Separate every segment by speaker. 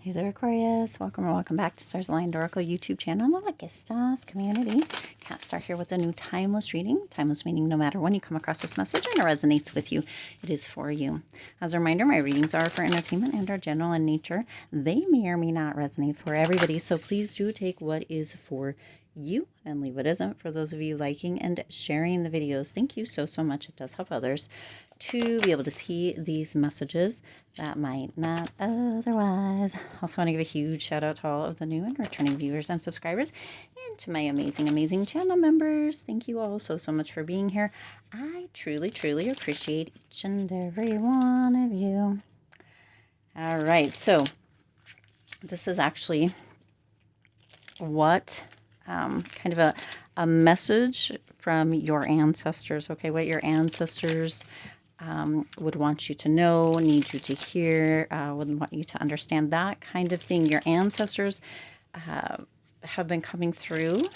Speaker 1: Hey there, Aquarius. Welcome or welcome back to Stars Aligned Oracle YouTube channel and the luckystars community. Cat Star here with a new timeless reading. Timeless meaning no matter when you come across this message and it resonates with you, it is for you. As a reminder, my readings are for entertainment and are general in nature. They may or may not resonate for everybody, so please do take what is for you and leave what isn't. For those of you liking and sharing the videos, thank you so much. It does help others to be able to see these messages that might not otherwise. Also want to give a huge shout out to all of the new and returning viewers and subscribers, and to my amazing channel members. Thank you all so much for being here. I truly appreciate each and every one of you. All right, so this is actually what kind of a message from your ancestors. Okay, what your ancestors would want you to know, need you to hear, would want you to understand, that kind of thing. Your ancestors have been coming through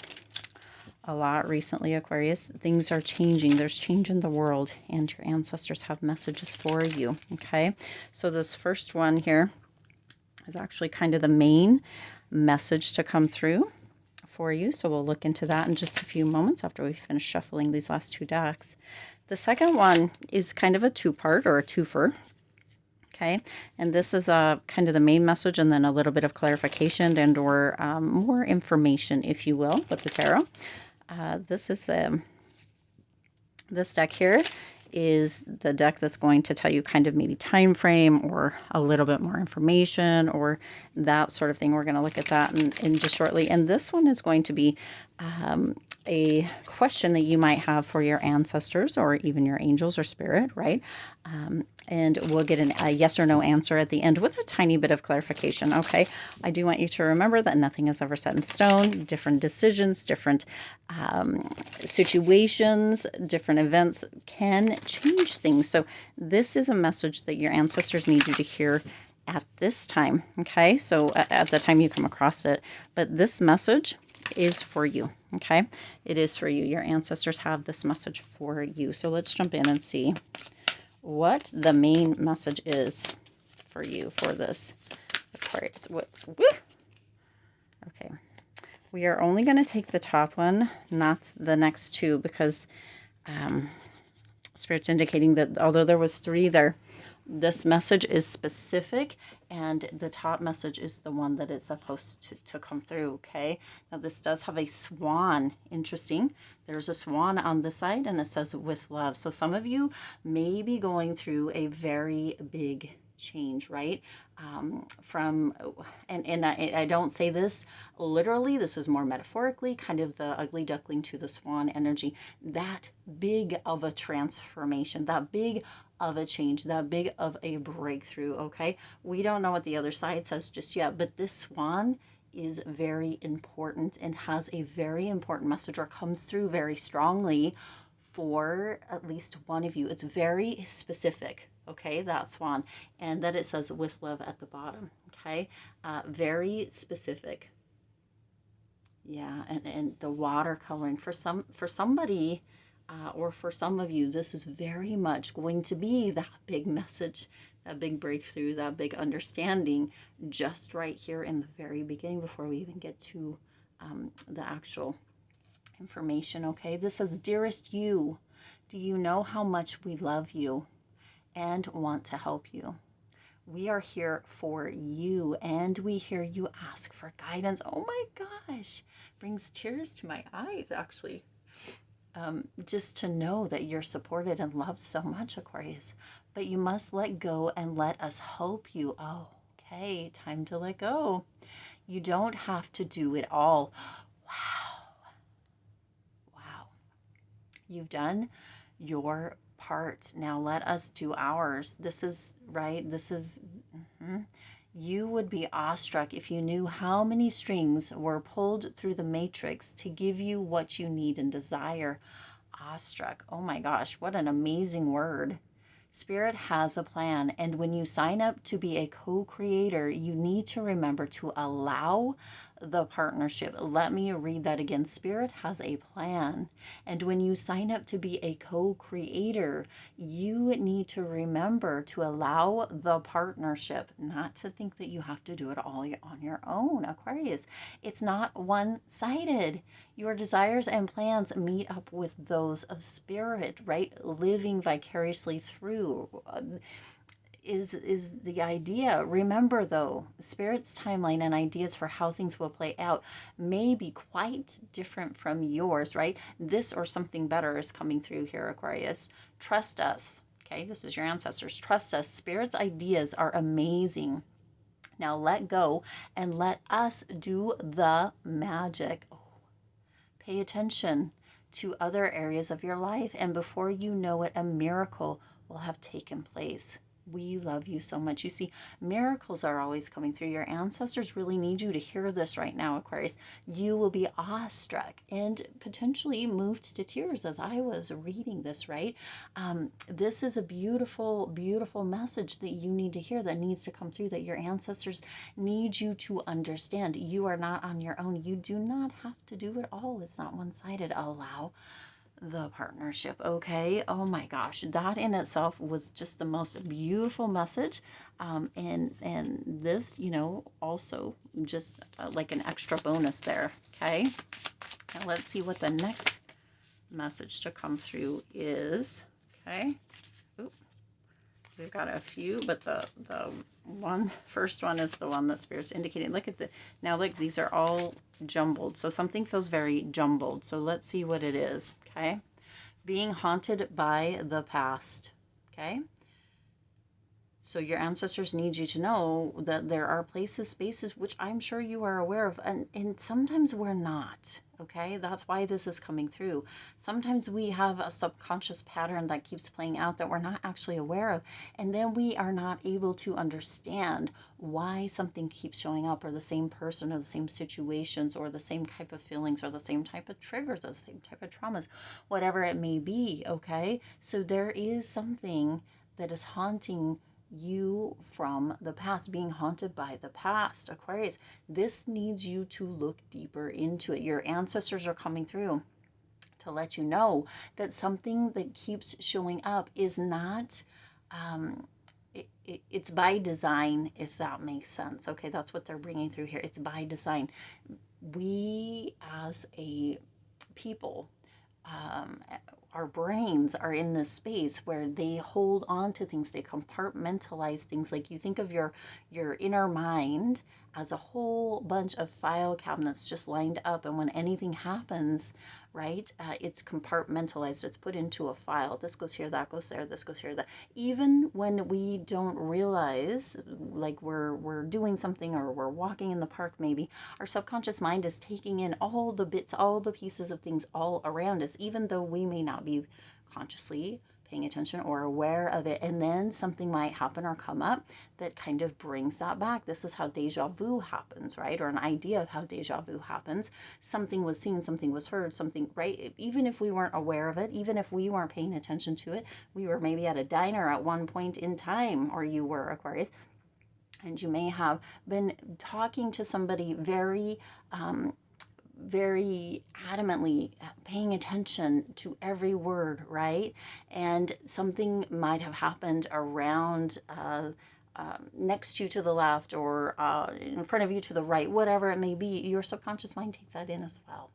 Speaker 1: a lot recently, Aquarius. Things are changing. There's change in the world, and your ancestors have messages for you. Okay, so this first one here is actually kind of the main message to come through for you. So we'll look into that in just a few moments after we finish shuffling these last two decks. The second one is kind of a two-part or a twofer. Okay, and this is kind of the main message and then a little bit of clarification and or more information, if you will, with the tarot. This deck here is the deck that's going to tell you kind of maybe time frame or a little bit more information or that sort of thing. We're going to look at that in just shortly. And this one is going to be a question that you might have for your ancestors or even your angels or spirit, right? And we'll get a yes or no answer at the end with a tiny bit of clarification, okay? I do want you to remember that nothing is ever set in stone. Different decisions, different situations, different events can change things. So this is a message that your ancestors need you to hear at this time, okay? So at the time you come across it. But this message is for you, okay? It is for you. Your ancestors have this message for you. So let's jump in and see what the main message is for you for this Aquarius. Okay. We are only going to take the top one, not the next two, because Spirit's indicating that although there was three there, this message is specific, and the top message is the one that it's supposed to come through, okay? Now, this does have a swan. Interesting. There's a swan on this side, and it says, with love. So some of you may be going through a very big change, right? I don't say this literally, this is more metaphorically, kind of the ugly duckling to the swan energy. That big of a transformation, that big of a change, that big of a breakthrough, okay? We don't know what the other side says just yet, but this swan is very important and has a very important message, or comes through very strongly for at least one of you. It's very specific, okay, that swan, and that it says with love at the bottom, okay? Very specific. Yeah, and the watercoloring for somebody, or for some of you, this is very much going to be that big message, that big breakthrough, that big understanding, just right here in the very beginning before we even get to the actual information, okay? This says, dearest you, do you know how much we love you and want to help you? We are here for you, and we hear you ask for guidance. Oh my gosh, brings tears to my eyes, actually. Just to know that you're supported and loved so much, Aquarius. But you must let go and let us help you. Oh, okay, time to let go. You don't have to do it all. Wow. You've done your part. Now let us do ours. This is, right? This is... You would be awestruck if you knew how many strings were pulled through the matrix to give you what you need and desire. Awestruck. Oh my gosh, what an amazing word. Spirit has a plan, and when you sign up to be a co-creator, you need to remember to allow the partnership. Let me read that again. Spirit has a plan. And when you sign up to be a co-creator, you need to remember to allow the partnership, not to think that you have to do it all on your own, Aquarius. It's not one-sided. Your desires and plans meet up with those of spirit, right? Living vicariously through is the idea. Remember though, spirit's timeline and ideas for how things will play out may be quite different from yours, right? This or something better is coming through here, Aquarius. Trust us. Okay, this is your ancestors. Trust us. Spirit's ideas are amazing. Now let go and let us do the magic. Oh, pay attention to other areas of your life, and before you know it, a miracle will have taken place. We love you so much. You see, miracles are always coming through. Your ancestors really need you to hear this right now, Aquarius. You will be awestruck and potentially moved to tears as I was reading this, right? This is a beautiful, beautiful message that you need to hear, that needs to come through, that your ancestors need you to understand. You are not on your own. You do not have to do it all. It's not one-sided. Allow the partnership. Okay, oh my gosh, that in itself was just the most beautiful message, and this, you know, also just like an extra bonus there. Okay, now let's see what the next message to come through is. Okay, oop, we've got a few, but the first one is the one that Spirit's indicating. Look at now look, these are all jumbled, so something feels very jumbled, so let's see what it is. Okay, being haunted by the past. Okay, so your ancestors need you to know that there are places, spaces, which I'm sure you are aware of, and sometimes we're not. Okay, that's why this is coming through. Sometimes we have a subconscious pattern that keeps playing out that we're not actually aware of, and then we are not able to understand why something keeps showing up, or the same person, or the same situations, or the same type of feelings, or the same type of triggers, or the same type of traumas, whatever it may be. Okay, so there is something that is haunting you from the past, being haunted by the past, Aquarius. This needs you to look deeper into it. Your ancestors are coming through to let you know that something that keeps showing up is not, it's by design, if that makes sense. Okay, that's what they're bringing through here. It's by design. We as a people, our brains are in this space where they hold on to things, they compartmentalize things. Like, you think of your inner mind as a whole bunch of file cabinets just lined up, and when anything happens, right, it's compartmentalized, it's put into a file. This goes here, that goes there, this goes here, that. Even when we don't realize, like we're doing something, or we're walking in the park maybe, our subconscious mind is taking in all the bits, all the pieces of things all around us, even though we may not be consciously paying attention or aware of it. And then something might happen or come up that kind of brings that back. This is how deja vu happens, right? Or an idea of how deja vu happens. Something was seen, something was heard, something, right? Even if we weren't aware of it, even if we weren't paying attention to it, we were maybe at a diner at one point in time, or you were, Aquarius, and you may have been talking to somebody very adamantly, paying attention to every word, right? And something might have happened around, next to you to the left, or in front of you to the right, whatever it may be. Your subconscious mind takes that in as well.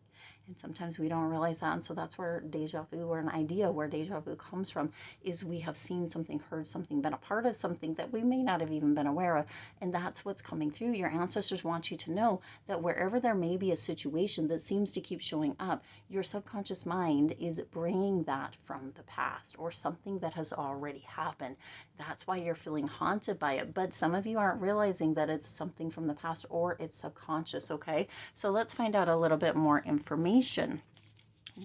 Speaker 1: And sometimes we don't realize that. And so that's where deja vu, or an idea where deja vu comes from, is we have seen something, heard something, been a part of something that we may not have even been aware of. And that's what's coming through. Your ancestors want you to know that wherever there may be a situation that seems to keep showing up, your subconscious mind is bringing that from the past, or something that has already happened. That's why you're feeling haunted by it. But some of you aren't realizing that it's something from the past, or it's subconscious. Okay, so let's find out a little bit more information.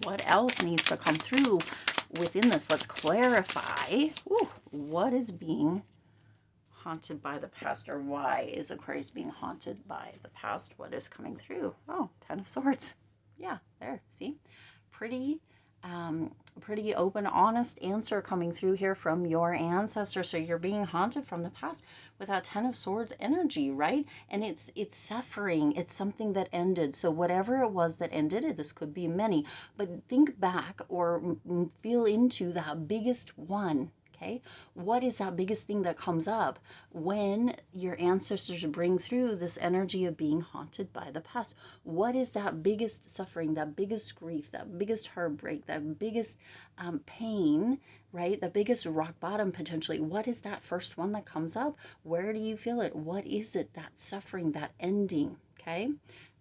Speaker 1: What else needs to come through within this? Let's clarify. What is being haunted by the past, or why is Aquarius being haunted by the past? What is coming through? Oh, Ten of Swords. Yeah, there, see? Pretty pretty open, honest answer coming through here from your ancestors. So you're being haunted from the past with that Ten of Swords energy, right? And it's suffering. It's something that ended. So whatever it was that ended it, this could be many, but think back or feel into that biggest one. Okay, what is that biggest thing that comes up when your ancestors bring through this energy of being haunted by the past? What is that biggest suffering, that biggest grief, that biggest heartbreak, that biggest pain, right? The biggest rock bottom potentially? What is that first one that comes up? Where do you feel it? What is it, that suffering, that ending? Okay,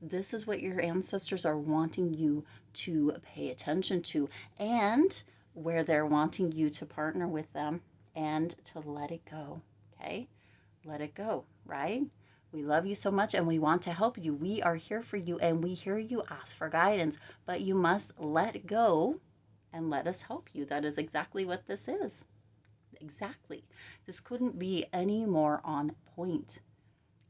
Speaker 1: this is what your ancestors are wanting you to pay attention to, and where they're wanting you to partner with them and to let it go. Okay, let it go, right? We love you so much and we want to help you. We are here for you and we hear you ask for guidance, but you must let go and let us help you. That is exactly what this is. Exactly. This couldn't be any more on point,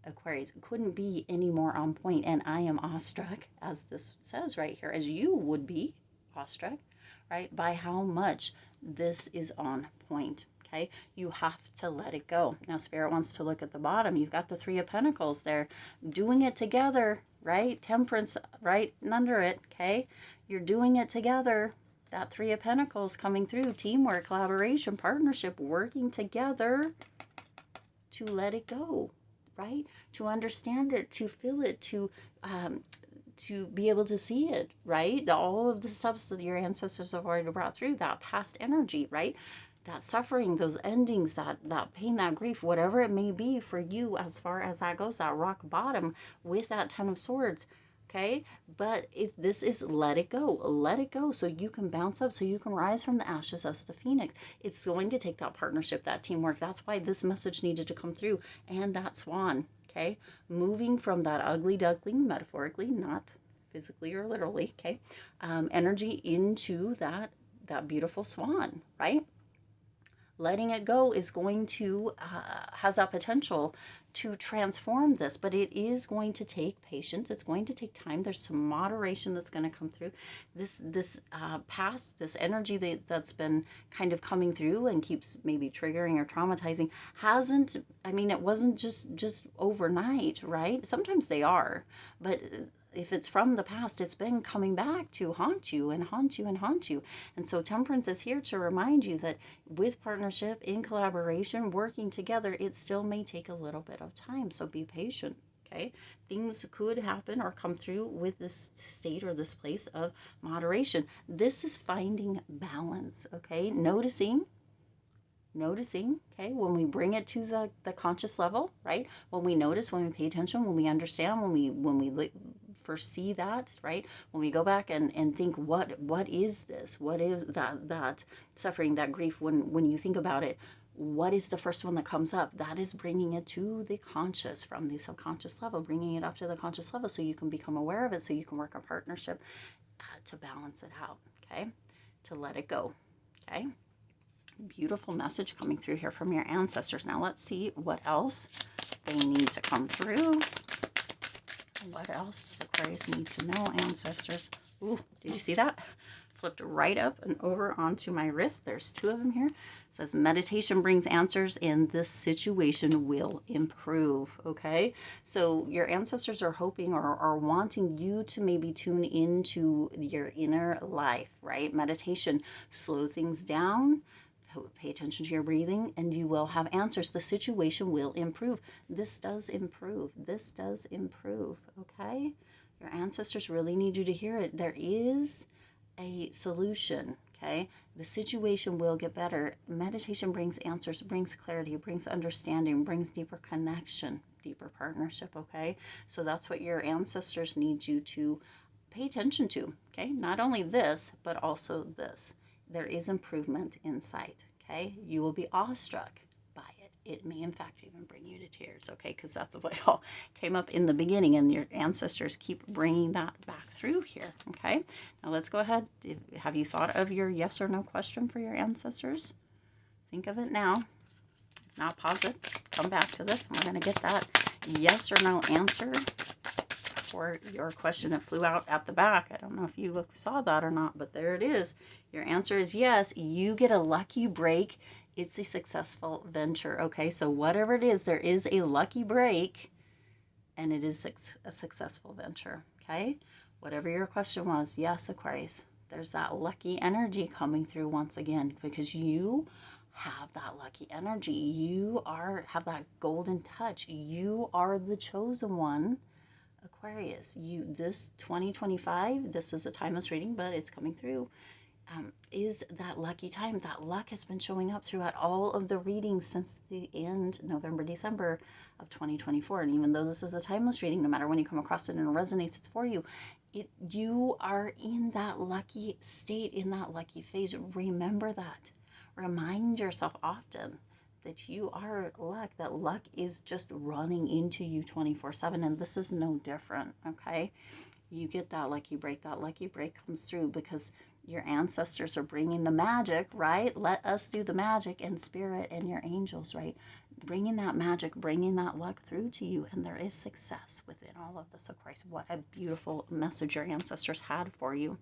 Speaker 1: Aquarius. It couldn't be any more on point. And I am awestruck, as this says right here, as you would be awestruck, right, by how much this is on point. Okay, you have to let it go. Now, Spirit wants to look at the bottom. You've got the Three of Pentacles there, doing it together, right? Temperance right under it. Okay, you're doing it together. That Three of Pentacles coming through, teamwork, collaboration, partnership, working together to let it go, right? To understand it, to feel it, to be able to see it, right? All of the stuff that your ancestors have already brought through, that past energy, right? That suffering, those endings, that pain, that grief, whatever it may be for you as far as that goes, that rock bottom with that Ten of Swords, okay? But this is let it go so you can bounce up, so you can rise from the ashes as the phoenix. It's going to take that partnership, that teamwork. That's why this message needed to come through, and that swan. Okay, moving from that ugly duckling, metaphorically, not physically or literally, okay, energy into that beautiful swan, right? Letting it go is going to, has that potential to transform this, but it is going to take patience. It's going to take time. There's some moderation that's going to come through. This past, this energy that's been kind of coming through and keeps maybe triggering or traumatizing hasn't, I mean, it wasn't just overnight, right? Sometimes they are, but if it's from the past, it's been coming back to haunt you and haunt you and haunt you. And so Temperance is here to remind you that with partnership, in collaboration, working together, it still may take a little bit of time. So be patient. Okay, things could happen or come through with this state or this place of moderation. This is finding balance. Okay, noticing, okay, when we bring it to the conscious level, right? When we notice, when we pay attention, when we understand, when we foresee that, right? When we go back and think, what is this? What is that suffering, that grief? When you think about it, what is the first one that comes up? That is bringing it to the conscious from the subconscious level, bringing it up to the conscious level so you can become aware of it, so you can work a partnership to balance it out, okay? To let it go, okay? Beautiful message coming through here from your ancestors. Now let's see what else they need to come through. What else does Aquarius need to know, ancestors? Ooh, did you see that? Flipped right up and over onto my wrist. There's two of them here. It says meditation brings answers and this situation will improve. Okay, so your ancestors are hoping or are wanting you to maybe tune into your inner life, right? Meditation, slow things down. Pay attention to your breathing and you will have answers. The situation will improve. This does improve. This does improve. Okay? Your ancestors really need you to hear it. There is a solution. Okay? The situation will get better. Meditation brings answers, brings clarity, brings understanding, brings deeper connection, deeper partnership. Okay? So that's what your ancestors need you to pay attention to. Okay? Not only this, but also this. There is improvement in sight, okay? You will be awestruck by it. It may, in fact, even bring you to tears, okay? Because that's what all came up in the beginning, and your ancestors keep bringing that back through here, okay? Now, let's go ahead. Have you thought of your yes or no question for your ancestors? Think of it now. If not, pause it. Come back to this, and we're going to get that yes or no answer for your question. It flew out at the back. I don't know if you saw that or not, but there it is. Your answer is yes. You get a lucky break. It's a successful venture. Okay, so whatever it is, there is a lucky break, and it is a successful venture. Okay, whatever your question was, yes, Aquarius, there's that lucky energy coming through once again, because you have that lucky energy. You have that golden touch. You are the chosen one, Aquarius. This 2025, this is a timeless reading, but it's coming through, is that lucky time. That luck has been showing up throughout all of the readings since the end, November, December of 2024. And even though this is a timeless reading, no matter when you come across it and it resonates, it's for you. You are in that lucky state, in that lucky phase. Remember that. Remind yourself often that you are luck, that luck is just running into you 24/7, and this is no different, okay? You get that lucky break. That lucky break comes through because your ancestors are bringing the magic, right? Let us do the magic, and spirit and your angels, right? Bringing that magic, bringing that luck through to you, and there is success within all of this, Aquarius. What a beautiful message your ancestors had for you.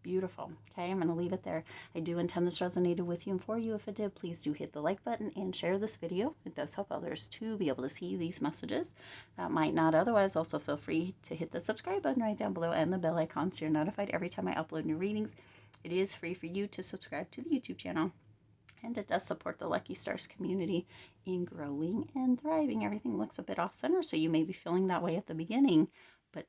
Speaker 1: Beautiful. Okay, I'm going to leave it there. I do intend this resonated with you and for you. If it did, please do hit the like button and share this video. It does help others to be able to see these messages that might not otherwise. Also, feel free to hit the subscribe button right down below and the bell icon so you're notified every time I upload new readings. It is free for you to subscribe to the YouTube channel, and it does support the Lucky Stars community in growing and thriving. Everything looks a bit off center, so you may be feeling that way at the beginning, but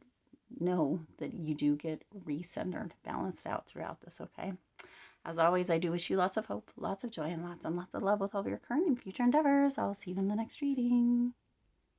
Speaker 1: know that you do get recentered, balanced out throughout this, okay? As always, I do wish you lots of hope, lots of joy, and lots of love with all of your current and future endeavors. I'll see you in the next reading.